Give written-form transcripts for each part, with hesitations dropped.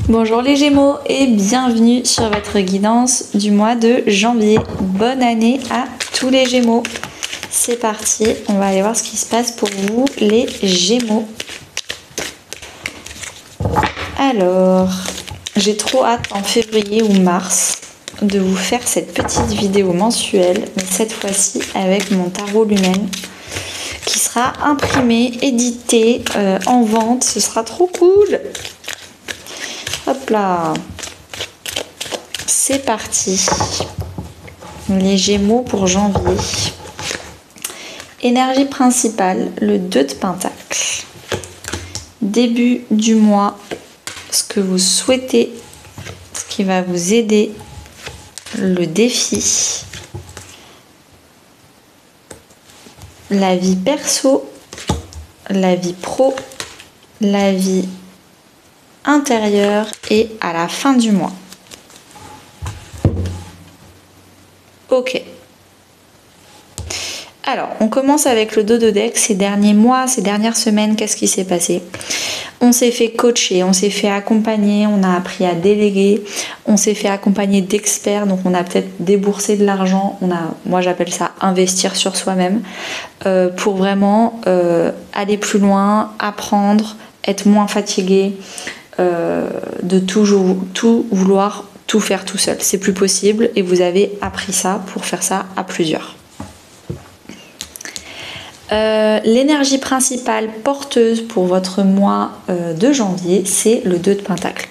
Bonjour les Gémeaux et bienvenue sur votre guidance du mois de janvier. Bonne année à tous les Gémeaux. C'est parti, on va aller voir ce qui se passe pour vous les Gémeaux. Alors, j'ai trop hâte en février ou mars de vous faire cette petite vidéo mensuelle, mais cette fois-ci avec mon tarot lumen qui sera imprimé, édité, en vente. Ce sera trop cool. Hop là, c'est parti. Les Gémeaux pour janvier. Énergie principale, le 2 de Pentacle. Début du mois, ce que vous souhaitez, ce qui va vous aider, le défi. La vie perso, la vie pro, la vie intérieure et à la fin du mois. Ok. Alors, on commence avec le dos de deck. Ces derniers mois, ces dernières semaines, qu'est-ce qui s'est passé? On s'est fait coacher, on s'est fait accompagner, on a appris à déléguer, on s'est fait accompagner d'experts, donc on a peut-être déboursé de l'argent, moi j'appelle ça investir sur soi-même, pour vraiment aller plus loin, apprendre, être moins fatigué, de toujours tout vouloir tout faire tout seul. C'est plus possible et vous avez appris ça pour faire ça à plusieurs. L'énergie principale porteuse pour votre mois de janvier, c'est le 2 de Pentacle.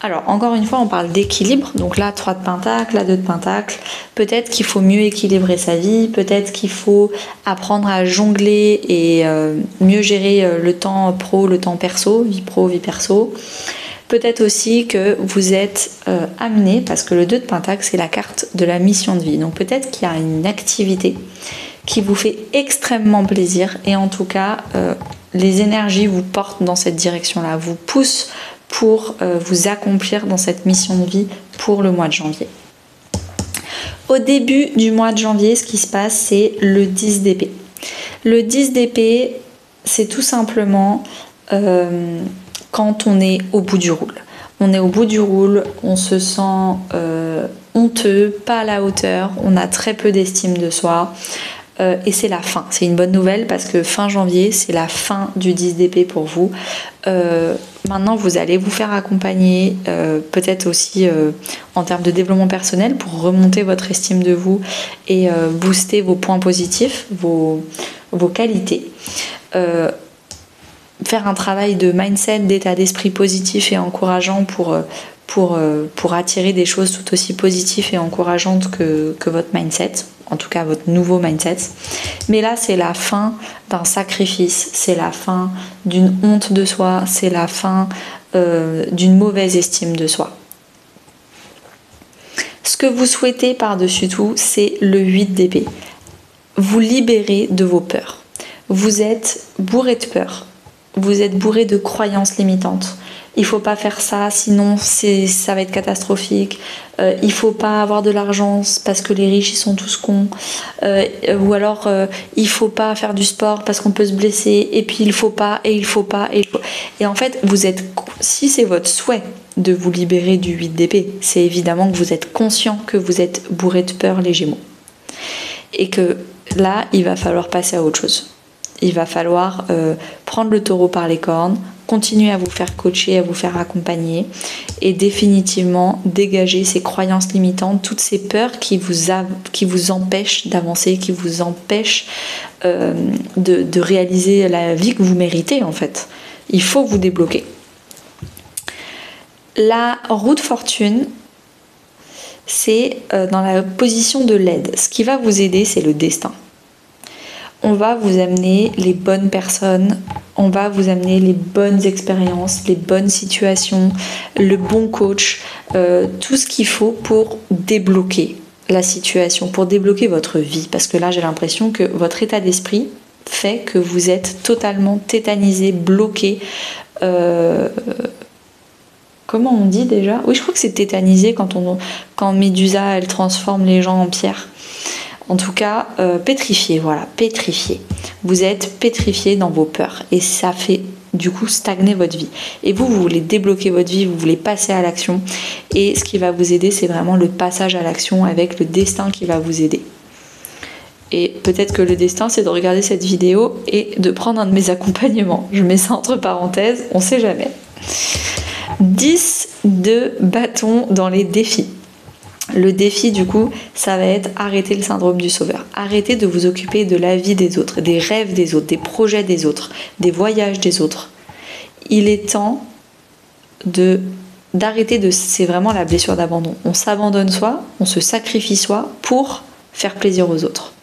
Alors, encore une fois, on parle d'équilibre. Donc là, 3 de Pentacle, là, 2 de Pentacle. Peut-être qu'il faut mieux équilibrer sa vie. Peut-être qu'il faut apprendre à jongler et mieux gérer le temps pro, le temps perso, vie pro, vie perso. Peut-être aussi que vous êtes amené, parce que le 2 de Pentacle, c'est la carte de la mission de vie. Donc peut-être qu'il y a une activité qui vous fait extrêmement plaisir et en tout cas les énergies vous portent dans cette direction-là, vous poussent pour vous accomplir dans cette mission de vie pour le mois de janvier. Au début du mois de janvier, ce qui se passe, c'est le 10 d'épée. Le 10 d'épée, c'est tout simplement quand on est au bout du rôle. On est au bout du rôle, on se sent honteux, pas à la hauteur, on a très peu d'estime de soi. Et c'est la fin, c'est une bonne nouvelle parce que fin janvier, c'est la fin du 10 d'épée pour vous. Maintenant, vous allez vous faire accompagner, peut-être aussi en termes de développement personnel pour remonter votre estime de vous et booster vos points positifs, vos qualités. Faire un travail de mindset, d'état d'esprit positif et encourageant pour attirer des choses tout aussi positives et encourageantes que votre mindset, en tout cas votre nouveau mindset. Mais là, c'est la fin d'un sacrifice, c'est la fin d'une honte de soi, c'est la fin d'une mauvaise estime de soi. Ce que vous souhaitez par-dessus tout, c'est le 8 d'épée. Vous libérez de vos peurs. Vous êtes bourré de peur. Vous êtes bourré de croyances limitantes. Il faut pas faire ça, sinon ça va être catastrophique. Il faut pas avoir de l'argent parce que les riches ils sont tous cons. Ou alors il faut pas faire du sport parce qu'on peut se blesser. Et puis il faut pas, et il faut pas, et il faut. Et en fait, si c'est votre souhait de vous libérer du 8 d'épée, c'est évidemment que vous êtes conscient que vous êtes bourré de peur, les Gémeaux. Et que là, il va falloir passer à autre chose. Il va falloir prendre le taureau par les cornes, continuer à vous faire coacher, à vous faire accompagner et définitivement dégager ces croyances limitantes, toutes ces peurs qui vous empêchent d'avancer, qui vous empêchent de réaliser la vie que vous méritez en fait. Il faut vous débloquer. La roue de fortune, c'est dans la position de l'aide. Ce qui va vous aider, c'est le destin. On va vous amener les bonnes personnes, on va vous amener les bonnes expériences, les bonnes situations, le bon coach, tout ce qu'il faut pour débloquer la situation, pour débloquer votre vie. Parce que là, j'ai l'impression que votre état d'esprit fait que vous êtes totalement tétanisé, bloqué. Comment on dit déjà? Oui, je crois que c'est tétanisé quand Médusa, elle transforme les gens en pierre. En tout cas, pétrifié, voilà, pétrifié. Vous êtes pétrifié dans vos peurs et ça fait du coup stagner votre vie. Et vous voulez débloquer votre vie, vous voulez passer à l'action. Et ce qui va vous aider, c'est vraiment le passage à l'action avec le destin qui va vous aider. Et peut-être que le destin, c'est de regarder cette vidéo et de prendre un de mes accompagnements. Je mets ça entre parenthèses, on sait jamais. 10 de bâton dans les défis. Le défi, du coup, ça va être arrêter le syndrome du sauveur. Arrêtez de vous occuper de la vie des autres, des rêves des autres, des projets des autres, des voyages des autres. Il est temps d'arrêter de... C'est vraiment la blessure d'abandon. On s'abandonne soi, on se sacrifie soi pour faire plaisir aux autres.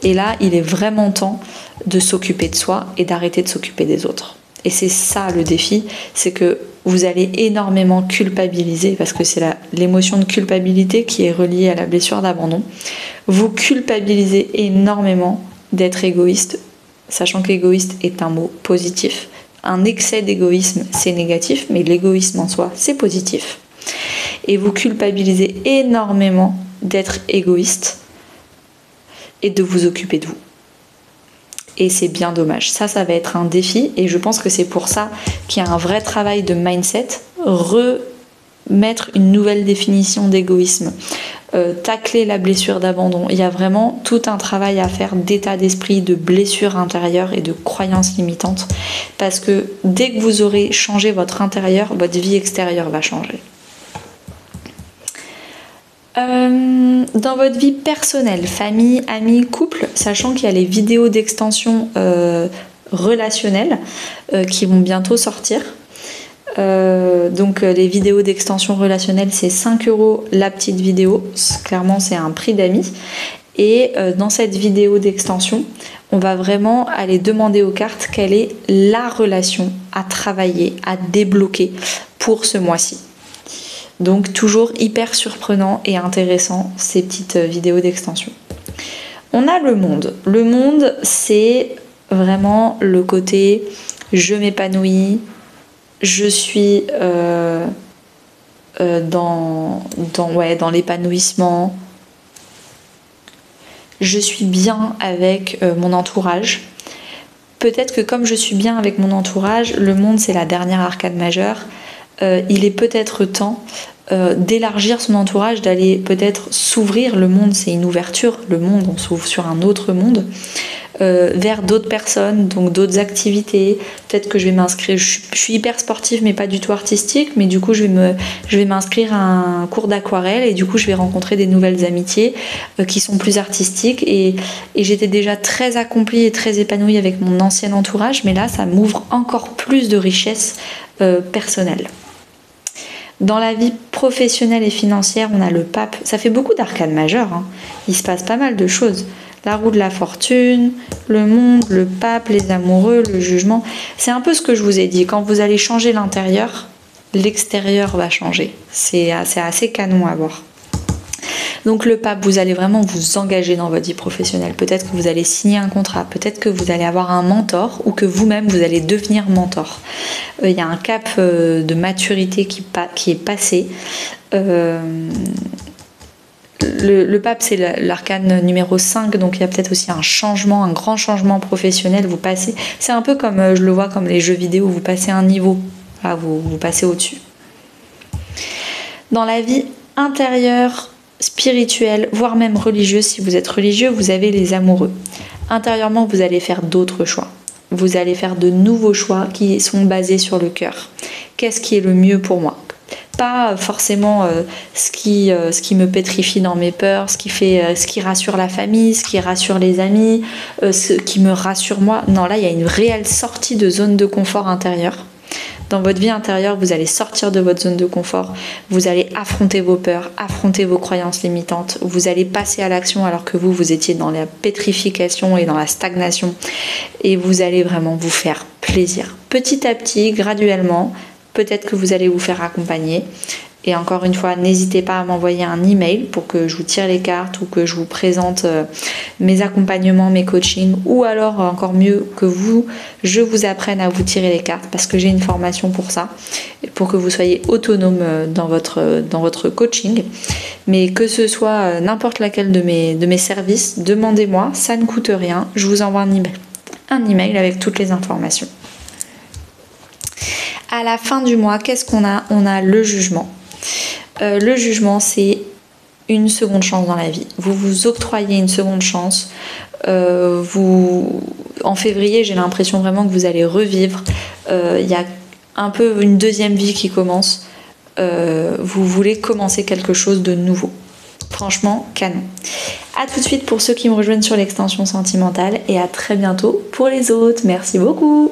Et là, il est vraiment temps de s'occuper de soi et d'arrêter de s'occuper des autres. Et c'est ça le défi, c'est que vous allez énormément culpabiliser, parce que c'est l'émotion de culpabilité qui est reliée à la blessure d'abandon. Vous culpabilisez énormément d'être égoïste, sachant qu'égoïste est un mot positif. Un excès d'égoïsme, c'est négatif, mais l'égoïsme en soi, c'est positif. Et vous culpabilisez énormément d'être égoïste et de vous occuper de vous. Et c'est bien dommage. Ça va être un défi et je pense que c'est pour ça qu'il y a un vrai travail de mindset, remettre une nouvelle définition d'égoïsme, tacler la blessure d'abandon. Il y a vraiment tout un travail à faire d'état d'esprit, de blessure intérieure et de croyances limitantes parce que dès que vous aurez changé votre intérieur, votre vie extérieure va changer. Dans votre vie personnelle, famille, amis, couple, sachant qu'il y a les vidéos d'extension relationnelles qui vont bientôt sortir. Donc les vidéos d'extension relationnelle, c'est 5 € la petite vidéo. Clairement, c'est un prix d'amis. Et dans cette vidéo d'extension, on va vraiment aller demander aux cartes quelle est la relation à travailler, à débloquer pour ce mois-ci. Donc toujours hyper surprenant et intéressant ces petites vidéos d'extension. On a le monde. Le monde, c'est vraiment le côté je m'épanouis, je suis dans l'épanouissement, je suis bien avec mon entourage. Peut-être que comme je suis bien avec mon entourage, le monde c'est la dernière arcane majeure. Il est peut-être temps d'élargir son entourage, d'aller peut-être s'ouvrir. Le monde, c'est une ouverture. Le monde, on s'ouvre sur un autre monde, vers d'autres personnes, donc d'autres activités. Peut-être que je vais m'inscrire. Je suis hyper sportive, mais pas du tout artistique. Mais du coup, je vais m'inscrire à un cours d'aquarelle et du coup, je vais rencontrer des nouvelles amitiés qui sont plus artistiques. Et j'étais déjà très accomplie et très épanouie avec mon ancien entourage, mais là, ça m'ouvre encore plus de richesse personnelle. Dans la vie professionnelle et financière, on a le pape. Ça fait beaucoup d'arcanes majeures, hein. Il se passe pas mal de choses. La roue de la fortune, le monde, le pape, les amoureux, le jugement. C'est un peu ce que je vous ai dit. Quand vous allez changer l'intérieur, l'extérieur va changer. C'est assez canon à voir. Donc le pape, vous allez vraiment vous engager dans votre vie professionnelle. Peut-être que vous allez signer un contrat, peut-être que vous allez avoir un mentor ou que vous-même vous allez devenir mentor. Il y a un cap de maturité qui est passé. Le pape, c'est l'arcane numéro 5, donc il y a peut-être aussi un changement, un grand changement professionnel. Vous passez, c'est un peu comme, je le vois comme les jeux vidéo, vous passez un niveau, là, vous passez au-dessus. Dans la vie intérieure, spirituelle, voire même religieuse, si vous êtes religieux, vous avez les amoureux. Intérieurement, vous allez faire d'autres choix. Vous allez faire de nouveaux choix qui sont basés sur le cœur. Qu'est-ce qui est le mieux pour moi ? Pas forcément ce qui me pétrifie dans mes peurs, ce qui rassure la famille, ce qui rassure les amis, ce qui me rassure moi. Non, là, il y a une réelle sortie de zone de confort intérieure. Dans votre vie intérieure, vous allez sortir de votre zone de confort, vous allez affronter vos peurs, affronter vos croyances limitantes, vous allez passer à l'action alors que vous étiez dans la pétrification et dans la stagnation et vous allez vraiment vous faire plaisir. Petit à petit, graduellement, peut-être que vous allez vous faire accompagner. Et encore une fois, n'hésitez pas à m'envoyer un email pour que je vous tire les cartes ou que je vous présente mes accompagnements, mes coachings, ou alors encore mieux que je vous apprenne à vous tirer les cartes parce que j'ai une formation pour ça, pour que vous soyez autonome dans votre coaching. Mais que ce soit n'importe laquelle de mes services, demandez-moi, ça ne coûte rien, je vous envoie un email avec toutes les informations. À la fin du mois, qu'est-ce qu'on a? On a le jugement. Le jugement, c'est une seconde chance dans la vie. Vous vous octroyez une seconde chance. En février, j'ai l'impression vraiment que vous allez revivre. Il y a un peu une deuxième vie qui commence. Vous voulez commencer quelque chose de nouveau. Franchement, canon. A tout de suite pour ceux qui me rejoignent sur l'extension sentimentale et à très bientôt pour les autres. Merci beaucoup.